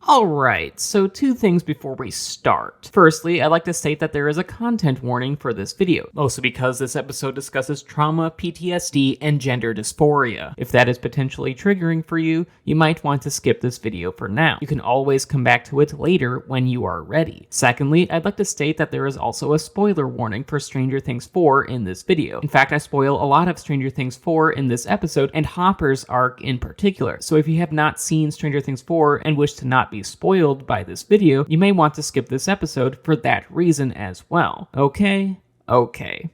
Alright, so two things before we start. Firstly, I'd like to state that there is a content warning for this video, mostly because this episode discusses trauma, PTSD, and gender dysphoria. If that is potentially triggering for you, you might want to skip this video for now. You can always come back to it later when you are ready. Secondly, I'd like to state that there is also a spoiler warning for Stranger Things 4 in this video. In fact, I spoil a lot of Stranger Things 4 in this episode, and Hopper's arc in particular. So if you have not seen Stranger Things 4 and wish to not be spoiled by this video, you may want to skip this episode for that reason as well. Okay.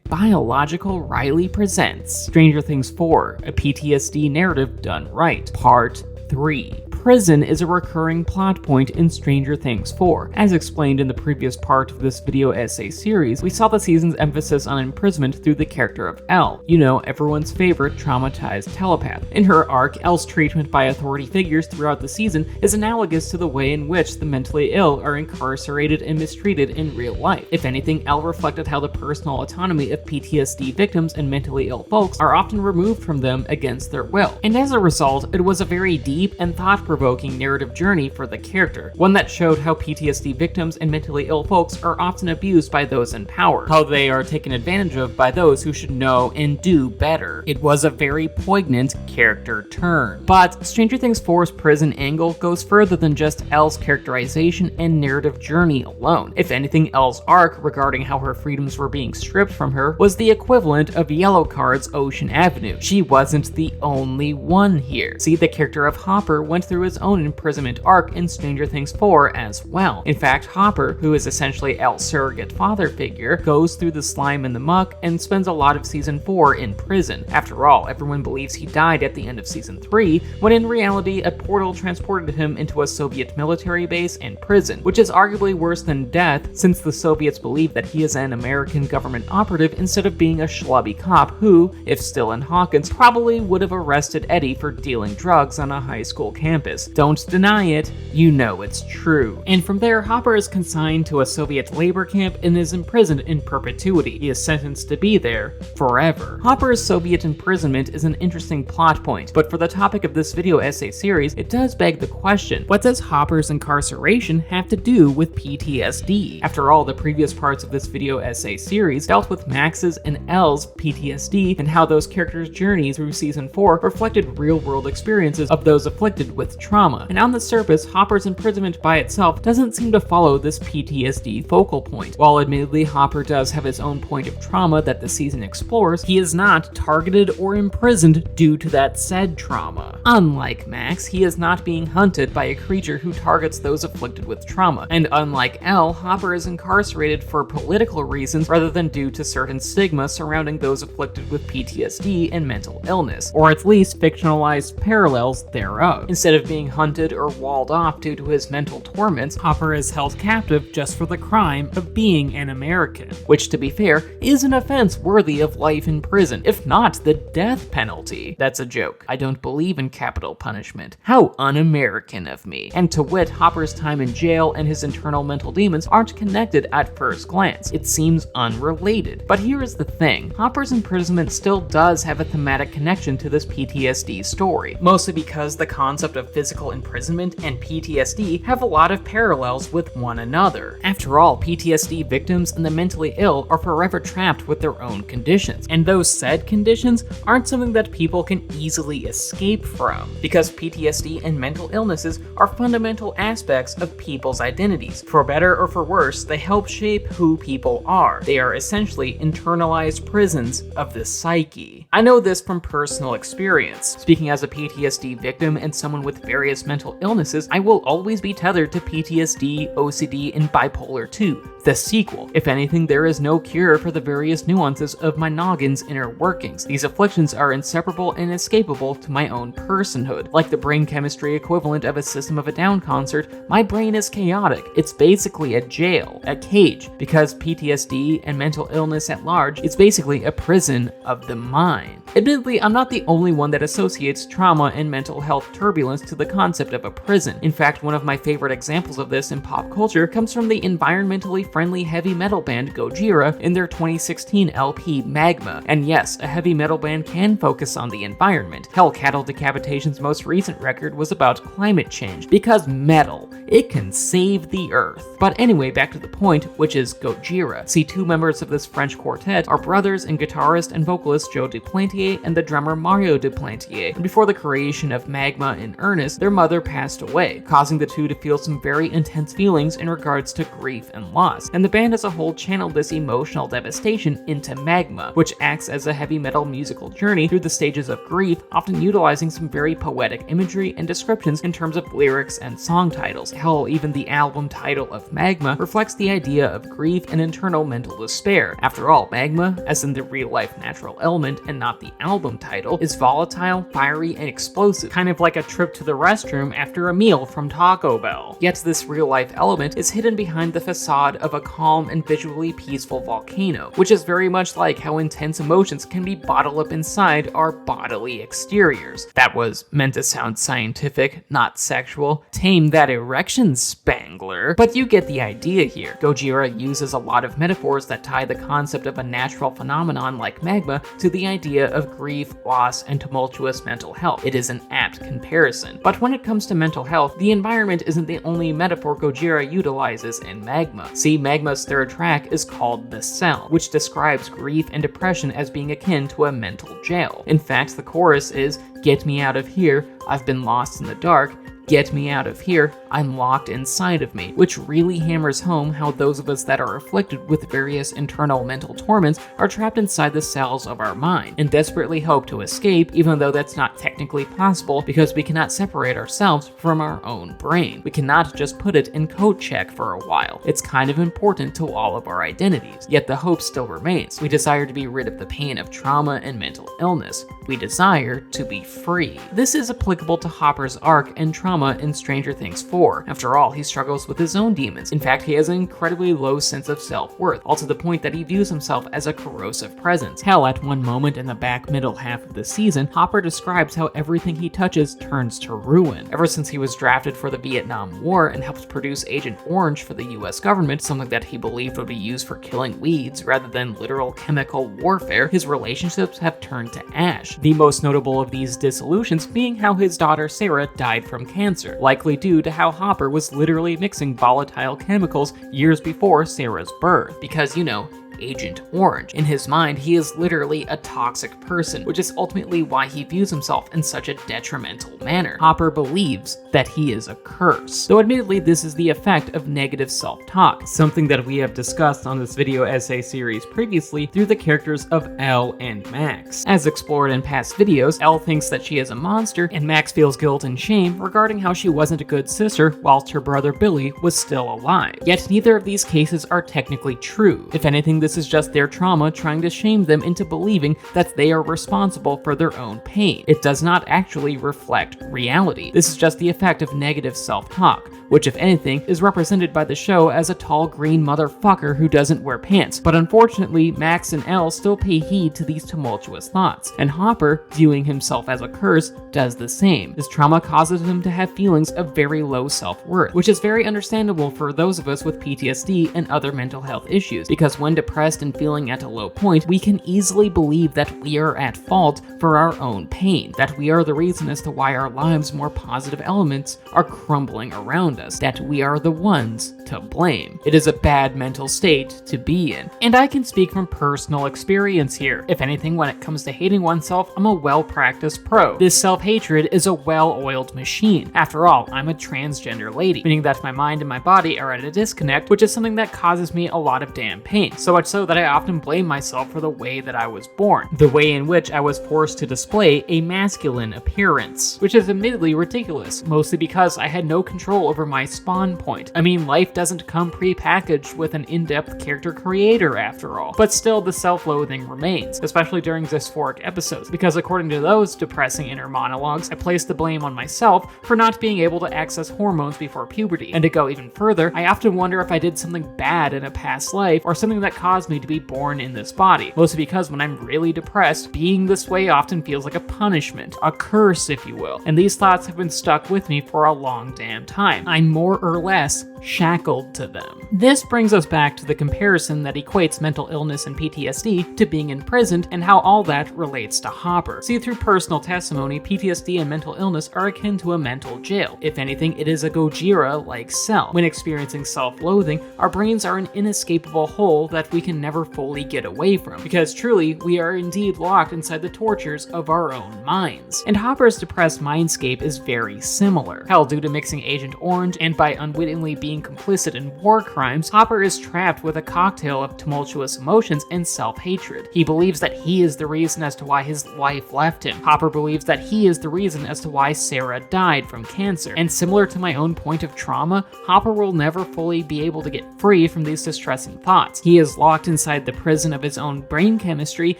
Biological Riley presents Stranger Things 4, a PTSD narrative done right, Part 3. Prison is a recurring plot point in Stranger Things 4. As explained in the previous part of this video essay series, we saw the season's emphasis on imprisonment through the character of Elle. You know, everyone's favorite traumatized telepath. In her arc, Elle's treatment by authority figures throughout the season is analogous to the way in which the mentally ill are incarcerated and mistreated in real life. If anything, Elle reflected how the personal autonomy of PTSD victims and mentally ill folks are often removed from them against their will. And as a result, it was a very deep and thought-provoking narrative journey for the character, one that showed how PTSD victims and mentally ill folks are often abused by those in power, how they are taken advantage of by those who should know and do better. It was a very poignant character turn. But Stranger Things 4's prison angle goes further than just Elle's characterization and narrative journey alone. If anything, Elle's arc regarding how her freedoms were being stripped from her was the equivalent of Yellowcard's Ocean Avenue. She wasn't the only one here. See, the character of Hopper went through his own imprisonment arc in Stranger Things 4 as well. In fact, Hopper, who is essentially Elle's surrogate father figure, goes through the slime and the muck and spends a lot of season 4 in prison. After all, everyone believes he died at the end of season 3, when in reality a portal transported him into a Soviet military base and prison, which is arguably worse than death since the Soviets believe that he is an American government operative instead of being a schlubby cop who, if still in Hawkins, probably would have arrested Eddie for dealing drugs on a high school campus. Don't deny it, you know it's true. And from there, Hopper is consigned to a Soviet labor camp and is imprisoned in perpetuity. He is sentenced to be there forever. Hopper's Soviet imprisonment is an interesting plot point, but for the topic of this video essay series, it does beg the question, what does Hopper's incarceration have to do with PTSD? After all, the previous parts of this video essay series dealt with Max's and Elle's PTSD and how those characters' journeys through season 4 reflected real-world experiences of those afflicted with trauma, and on the surface, Hopper's imprisonment by itself doesn't seem to follow this PTSD focal point. While admittedly Hopper does have his own point of trauma that the season explores, he is not targeted or imprisoned due to that said trauma. Unlike Max, he is not being hunted by a creature who targets those afflicted with trauma, and unlike Elle, Hopper is incarcerated for political reasons rather than due to certain stigma surrounding those afflicted with PTSD and mental illness, or at least fictionalized parallels thereof. Instead of being hunted or walled off due to his mental torments, Hopper is held captive just for the crime of being an American, which, to be fair, is an offense worthy of life in prison, if not the death penalty. That's a joke. I don't believe in capital punishment. How un-American of me. And to wit, Hopper's time in jail and his internal mental demons aren't connected at first glance. It seems unrelated. But here is the thing. Hopper's imprisonment still does have a thematic connection to this PTSD story, mostly because the concept of physical imprisonment and PTSD have a lot of parallels with one another. After all, PTSD victims and the mentally ill are forever trapped with their own conditions, and those said conditions aren't something that people can easily escape from, because PTSD and mental illnesses are fundamental aspects of people's identities. For better or for worse, they help shape who people are. They are essentially internalized prisons of the psyche. I know this from personal experience. Speaking as a PTSD victim and someone with various mental illnesses, I will always be tethered to PTSD, OCD, and bipolar 2, the sequel. If anything, there is no cure for the various nuances of my noggin's inner workings. These afflictions are inseparable and inescapable to my own personhood. Like the brain chemistry equivalent of a System of a Down concert, my brain is chaotic. It's basically a jail, a cage, because PTSD and mental illness at large is basically a prison of the mind. Admittedly, I'm not the only one that associates trauma and mental health turbulence to to the concept of a prison. In fact, one of my favorite examples of this in pop culture comes from the environmentally friendly heavy metal band Gojira in their 2016 LP Magma. And yes, a heavy metal band can focus on the environment. Hell, Cattle Decapitation's most recent record was about climate change, because metal, it can save the earth. But anyway, back to the point, which is Gojira. See, two members of this French quartet are brothers and guitarist and vocalist Joe Duplantier and the drummer Mario Duplantier. And before the creation of Magma in earnest, their mother passed away, causing the two to feel some very intense feelings in regards to grief and loss. And the band as a whole channeled this emotional devastation into Magma, which acts as a heavy metal musical journey through the stages of grief, often utilizing some very poetic imagery and descriptions in terms of lyrics and song titles. Hell, even the album title of Magma reflects the idea of grief and internal mental despair. After all, magma, as in the real-life natural element and not the album title, is volatile, fiery, and explosive, kind of like a trip to the restroom after a meal from Taco Bell. Yet this real-life element is hidden behind the facade of a calm and visually peaceful volcano, which is very much like how intense emotions can be bottled up inside our bodily exteriors. That was meant to sound scientific, not sexual. Tame that erection, Spangler. But you get the idea here. Gojira uses a lot of metaphors that tie the concept of a natural phenomenon like magma to the idea of grief, loss, and tumultuous mental health. It is an apt comparison. But when it comes to mental health, the environment isn't the only metaphor Gojira utilizes in Magma. See, Magma's third track is called The Cell, which describes grief and depression as being akin to a mental jail. In fact, the chorus is, "Get me out of here, I've been lost in the dark. Get me out of here, I'm locked inside of me," which really hammers home how those of us that are afflicted with various internal mental torments are trapped inside the cells of our mind and desperately hope to escape, even though that's not technically possible because we cannot separate ourselves from our own brain. We cannot just put it in code check for a while. It's kind of important to all of our identities, yet the hope still remains. We desire to be rid of the pain of trauma and mental illness. We desire to be free. This is applicable to Hopper's arc and trauma in Stranger Things 4. After all, he struggles with his own demons. In fact, he has an incredibly low sense of self-worth, all to the point that he views himself as a corrosive presence. Hell, at one moment in the back middle half of the season, Hopper describes how everything he touches turns to ruin. Ever since he was drafted for the Vietnam War and helped produce Agent Orange for the US government, something that he believed would be used for killing weeds rather than literal chemical warfare, his relationships have turned to ash. The most notable of these dissolutions being how his daughter Sarah died from cancer, likely due to how Hopper was literally mixing volatile chemicals years before Sarah's birth. Because, you know, Agent Orange. In his mind, he is literally a toxic person, which is ultimately why he views himself in such a detrimental manner. Hopper believes that he is a curse. Though admittedly, this is the effect of negative self-talk, something that we have discussed on this video essay series previously through the characters of Elle and Max. As explored in past videos, Elle thinks that she is a monster, and Max feels guilt and shame regarding how she wasn't a good sister whilst her brother Billy was still alive. Yet neither of these cases are technically true. If anything, this is just their trauma trying to shame them into believing that they are responsible for their own pain. It does not actually reflect reality. This is just the effect of negative self-talk, which if anything is represented by the show as a tall green motherfucker who doesn't wear pants. But unfortunately, Max and Elle still pay heed to these tumultuous thoughts, and Hopper, viewing himself as a curse, does the same. This trauma causes him to have feelings of very low self-worth, which is very understandable for those of us with PTSD and other mental health issues, because when depressed and feeling at a low point, we can easily believe that we are at fault for our own pain, that we are the reason as to why our lives' more positive elements are crumbling around us, that we are the ones to blame. It is a bad mental state to be in. And I can speak from personal experience here. If anything, when it comes to hating oneself, I'm a well-practiced pro. This self-hatred is a well-oiled machine. After all, I'm a transgender lady, meaning that my mind and my body are at a disconnect, which is something that causes me a lot of damn pain. So much so that I often blame myself for the way that I was born, the way in which I was forced to display a masculine appearance, which is admittedly ridiculous, mostly because I had no control over Hopper my spawn point. I mean, life doesn't come pre-packaged with an in-depth character creator after all. But still, the self-loathing remains, especially during dysphoric episodes, because according to those depressing inner monologues, I place the blame on myself for not being able to access hormones before puberty. And to go even further, I often wonder if I did something bad in a past life or something that caused me to be born in this body. Mostly because when I'm really depressed, being this way often feels like a punishment, a curse if you will. And these thoughts have been stuck with me for a long damn time. I'm more or less shackled to them. This brings us back to the comparison that equates mental illness and PTSD to being imprisoned and how all that relates to Hopper. See, through personal testimony, PTSD and mental illness are akin to a mental jail. If anything, it is a Gojira-like cell. When experiencing self-loathing, our brains are an inescapable hole that we can never fully get away from, because truly, we are indeed locked inside the tortures of our own minds. And Hopper's depressed mindscape is very similar. Hell, due to mixing Agent Orange and by unwittingly being complicit in war crimes, Hopper is trapped with a cocktail of tumultuous emotions and self-hatred. He believes that he is the reason as to why his wife left him. Hopper believes that he is the reason as to why Sarah died from cancer. And similar to my own point of trauma, Hopper will never fully be able to get free from these distressing thoughts. He is locked inside the prison of his own brain chemistry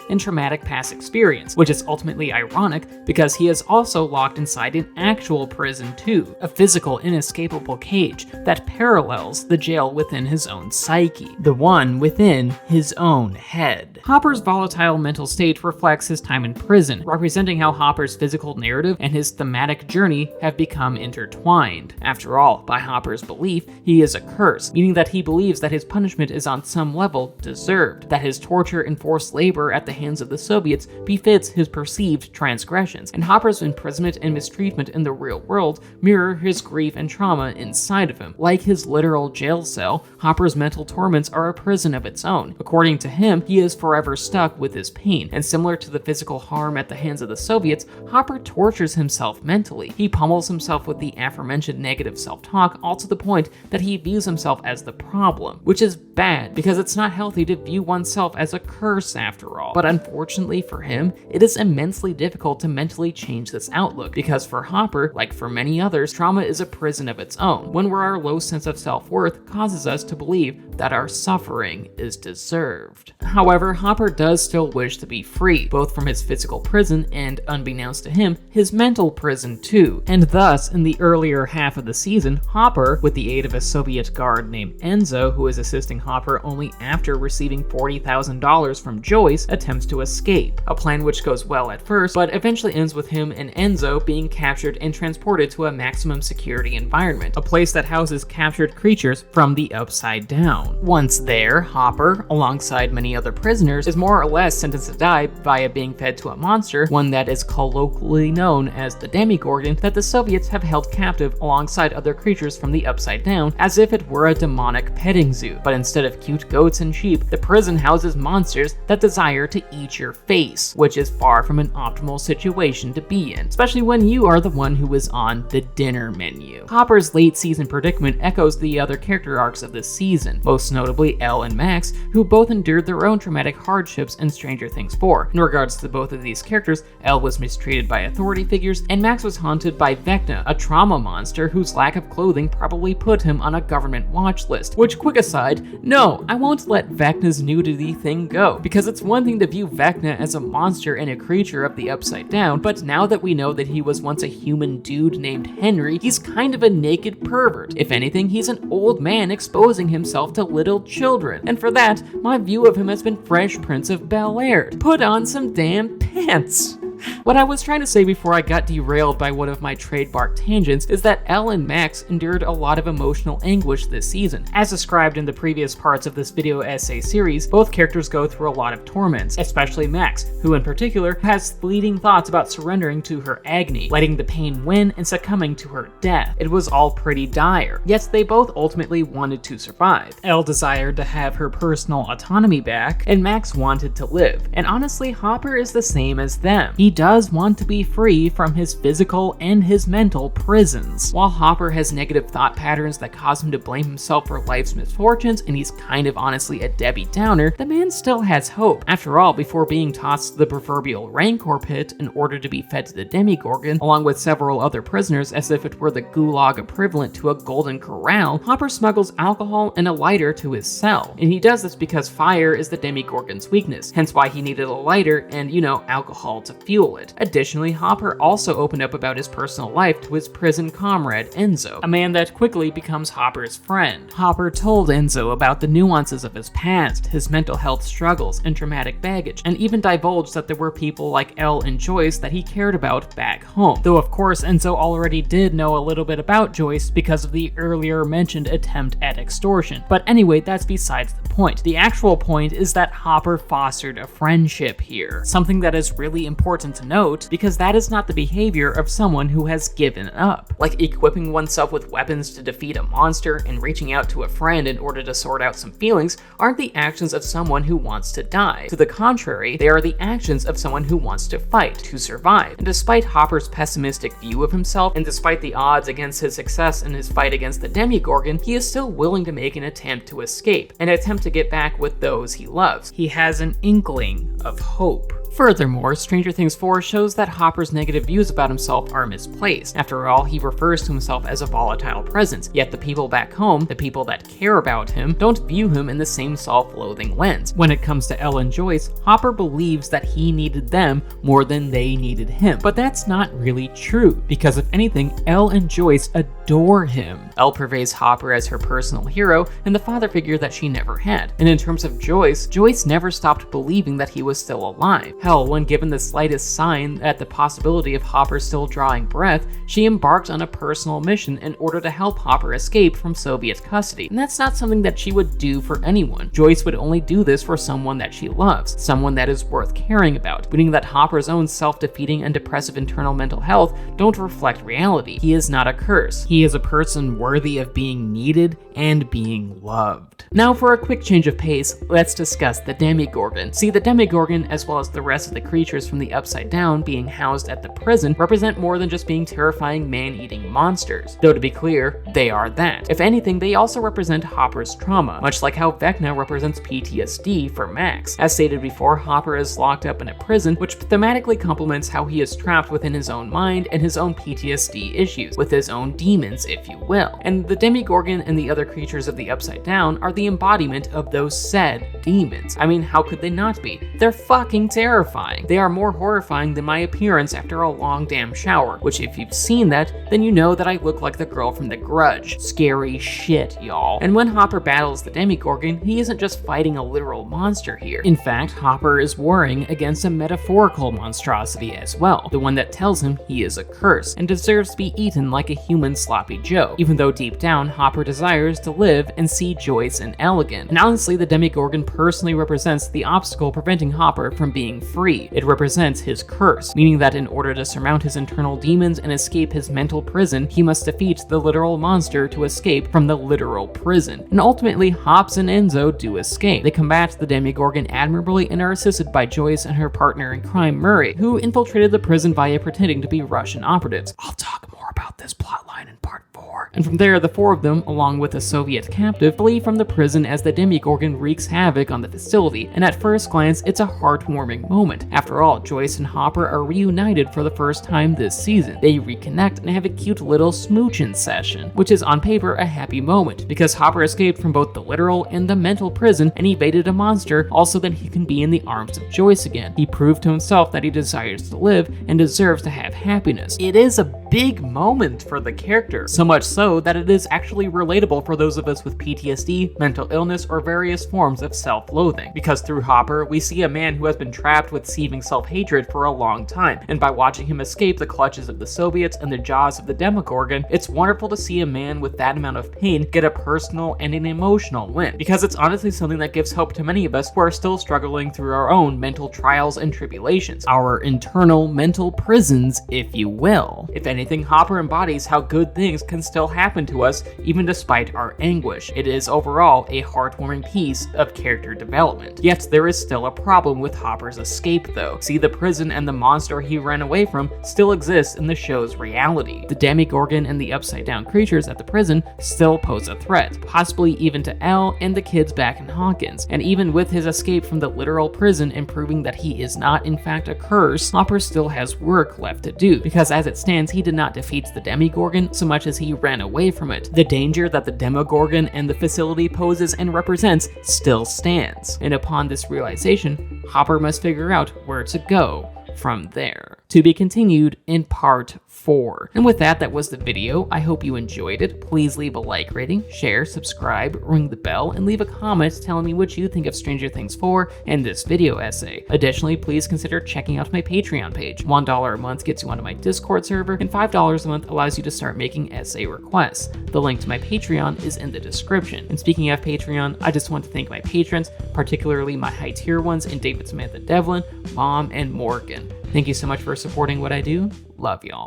and traumatic past experience, which is ultimately ironic because he is also locked inside an actual prison too, a physical, inescapable cage that parallels the jail within his own psyche, the one within his own head. Hopper's volatile mental state reflects his time in prison, representing how Hopper's physical narrative and his thematic journey have become intertwined. After all, by Hopper's belief, he is a curse, meaning that he believes that his punishment is on some level deserved, that his torture and forced labor at the hands of the Soviets befits his perceived transgressions, and Hopper's imprisonment and mistreatment in the real world mirror his grief and trauma inside of him. Like his literal jail cell, Hopper's mental torments are a prison of its own. According to him, he is forever stuck with his pain, and similar to the physical harm at the hands of the Soviets, Hopper tortures himself mentally. He pummels himself with the aforementioned negative self-talk, all to the point that he views himself as the problem, which is bad because it's not healthy to view oneself as a curse after all. But unfortunately for him, it is immensely difficult to mentally change this outlook, because for Hopper, like for many others, trauma is a prison of its own, one where our low sense of self-worth causes us to believe that our suffering is deserved. However, Hopper does still wish to be free, both from his physical prison and, unbeknownst to him, his mental prison too. And thus, in the earlier half of the season, Hopper, with the aid of a Soviet guard named Enzo, who is assisting Hopper only after receiving $40,000 from Joyce, attempts to escape. A plan which goes well at first, but eventually ends with him and Enzo being captured and transported to a maximum security environment, a place that houses captured creatures from the Upside Down. Once there, Hopper, alongside many other prisoners, is more or less sentenced to die via being fed to a monster, one that is colloquially known as the Demigorgon, that the Soviets have held captive alongside other creatures from the Upside Down, as if it were a demonic petting zoo. But instead of cute goats and sheep, the prison houses monsters that desire to eat your face, which is far from an optimal situation to be in, especially when you are the one who is on the dinner menu. Hopper's late season predicament echoes the other character arcs of this season, most notably Elle and Max, who both endured their own traumatic hardships in Stranger Things 4. In regards to both of these characters, Elle was mistreated by authority figures, and Max was haunted by Vecna, a trauma monster whose lack of clothing probably put him on a government watch list. Which, quick aside, no, I won't let Vecna's nudity thing go, because it's one thing to view Vecna as a monster and a creature of the Upside Down, but now that we know that he was once a human dude named Henry, he's kind of a naked pervert. If anything, he's an old man exposing himself to little children, and for that, my view of him has been Fresh Prince of Bel-Air. Put on some damn pants. What I was trying to say before I got derailed by one of my trademark tangents is that Elle and Max endured a lot of emotional anguish this season. As described in the previous parts of this video essay series, both characters go through a lot of torments, especially Max, who in particular has fleeting thoughts about surrendering to her agony, letting the pain win and succumbing to her death. It was all pretty dire, yet they both ultimately wanted to survive. Elle desired to have her personal autonomy back, and Max wanted to live. And honestly, Hopper is the same as them. He does want to be free from his physical and his mental prisons. While Hopper has negative thought patterns that cause him to blame himself for life's misfortunes, and he's kind of honestly a Debbie Downer, the man still has hope. After all, before being tossed to the proverbial Rancor pit in order to be fed to the Demigorgon, along with several other prisoners as if it were the gulag equivalent to a golden corral, Hopper smuggles alcohol and a lighter to his cell. And he does this because fire is the Demigorgon's weakness, hence why he needed a lighter and, alcohol to fuel it. Additionally, Hopper also opened up about his personal life to his prison comrade, Enzo, a man that quickly becomes Hopper's friend. Hopper told Enzo about the nuances of his past, his mental health struggles, and traumatic baggage, and even divulged that there were people like Elle and Joyce that he cared about back home. Though of course Enzo already did know a little bit about Joyce because of the earlier mentioned attempt at extortion. But anyway, that's besides the point. The actual point is that Hopper fostered a friendship here, something that is really important to note because that is not the behavior of someone who has given up. Like equipping oneself with weapons to defeat a monster and reaching out to a friend in order to sort out some feelings aren't the actions of someone who wants to die. To the contrary, they are the actions of someone who wants to fight, to survive. And despite Hopper's pessimistic view of himself, and despite the odds against his success in his fight against the Demigorgon, he is still willing to make an attempt to escape, an attempt to get back with those he loves. He has an inkling of hope. Furthermore, Stranger Things 4 shows that Hopper's negative views about himself are misplaced. After all, he refers to himself as a volatile presence, yet the people back home, the people that care about him, don't view him in the same self-loathing lens. When it comes to Elle and Joyce, Hopper believes that he needed them more than they needed him. But that's not really true, because if anything, Elle and Joyce adore him. Elle pervades Hopper as her personal hero and the father figure that she never had. And in terms of Joyce, Joyce never stopped believing that he was still alive. Hell, when given the slightest sign at the possibility of Hopper still drawing breath, she embarked on a personal mission in order to help Hopper escape from Soviet custody. And that's not something that she would do for anyone. Joyce would only do this for someone that she loves, someone that is worth caring about, meaning that Hopper's own self-defeating and depressive internal mental health don't reflect reality. He is not a curse. He is a person worthy of being needed and being loved. Now for a quick change of pace, let's discuss the Demigorgon. See, the Demigorgon, as well as the rest of the creatures from the Upside Down being housed at the prison, represent more than just being terrifying man-eating monsters. Though to be clear, they are that. If anything, they also represent Hopper's trauma, much like how Vecna represents PTSD for Max. As stated before, Hopper is locked up in a prison, which thematically complements how he is trapped within his own mind and his own PTSD issues, with his own demons, if you will. And the Demigorgon and the other creatures of the Upside Down are the embodiment of those said demons. I mean, how could they not be? They're fucking terrifying. They are more horrifying than my appearance after a long damn shower, which if you've seen that, then you know that I look like the girl from The Grudge. Scary shit, y'all. And when Hopper battles the Demigorgon, he isn't just fighting a literal monster here. In fact, Hopper is warring against a metaphorical monstrosity as well, the one that tells him he is a curse and deserves to be eaten like a human sloppy Joe, even though deep down Hopper desires to live and see Joyce and Elle again. And honestly, the Demigorgon personally represents the obstacle preventing Hopper from being free. It represents his curse, meaning that in order to surmount his internal demons and escape his mental prison, he must defeat the literal monster to escape from the literal prison. And ultimately, Hops and Enzo do escape. They combat the Demigorgon admirably and are assisted by Joyce and her partner in crime, Murray, who infiltrated the prison via pretending to be Russian operatives. I'll talk more about this plotline in part 4. And from there, the four of them, along with a Soviet captive, flee from the prison as the Demigorgon wreaks havoc on the facility, and at first glance, it's a heartwarming moment. After all, Joyce and Hopper are reunited for the first time this season. They reconnect and have a cute little smooching session, which is on paper a happy moment, because Hopper escaped from both the literal and the mental prison and evaded a monster, also that he can be in the arms of Joyce again. He proved to himself that he desires to live and deserves to have happiness. It is a big moment for the character, so much so that it is actually relatable for those of us with PTSD, mental illness, or various forms of self-loathing. Because through Hopper, we see a man who has been trapped with seething self-hatred for a long time, and by watching him escape the clutches of the Soviets and the jaws of the Demogorgon, it's wonderful to see a man with that amount of pain get a personal and an emotional win, because it's honestly something that gives hope to many of us who are still struggling through our own mental trials and tribulations, our internal mental prisons, if you will. If anything, Hopper embodies how good things can can still happen to us even despite our anguish. It is overall a heartwarming piece of character development. Yet there is still a problem with Hopper's escape though. See, the prison and the monster he ran away from still exists in the show's reality. The Demogorgon and the upside down creatures at the prison still pose a threat, possibly even to Elle and the kids back in Hawkins. And even with his escape from the literal prison and proving that he is not in fact a curse, Hopper still has work left to do, because as it stands, he did not defeat the Demogorgon so much as he ran away from it. The danger that the Demogorgon and the facility poses and represents still stands, and upon this realization, Hopper must figure out where to go from there. To be continued in part 4. And with that was the video. I hope you enjoyed it. Please leave a like rating, share, subscribe, ring the bell, and leave a comment telling me what you think of Stranger Things 4 and this video essay. Additionally, please consider checking out my Patreon page. $1 a month gets you onto my Discord server, and $5 a month allows you to start making essay requests. The link to my Patreon is in the description. And speaking of Patreon, I just want to thank my patrons, particularly my high tier ones in David, Samantha, Devlin, Mom, and Morgan. Thank you so much for supporting what I do. Love y'all.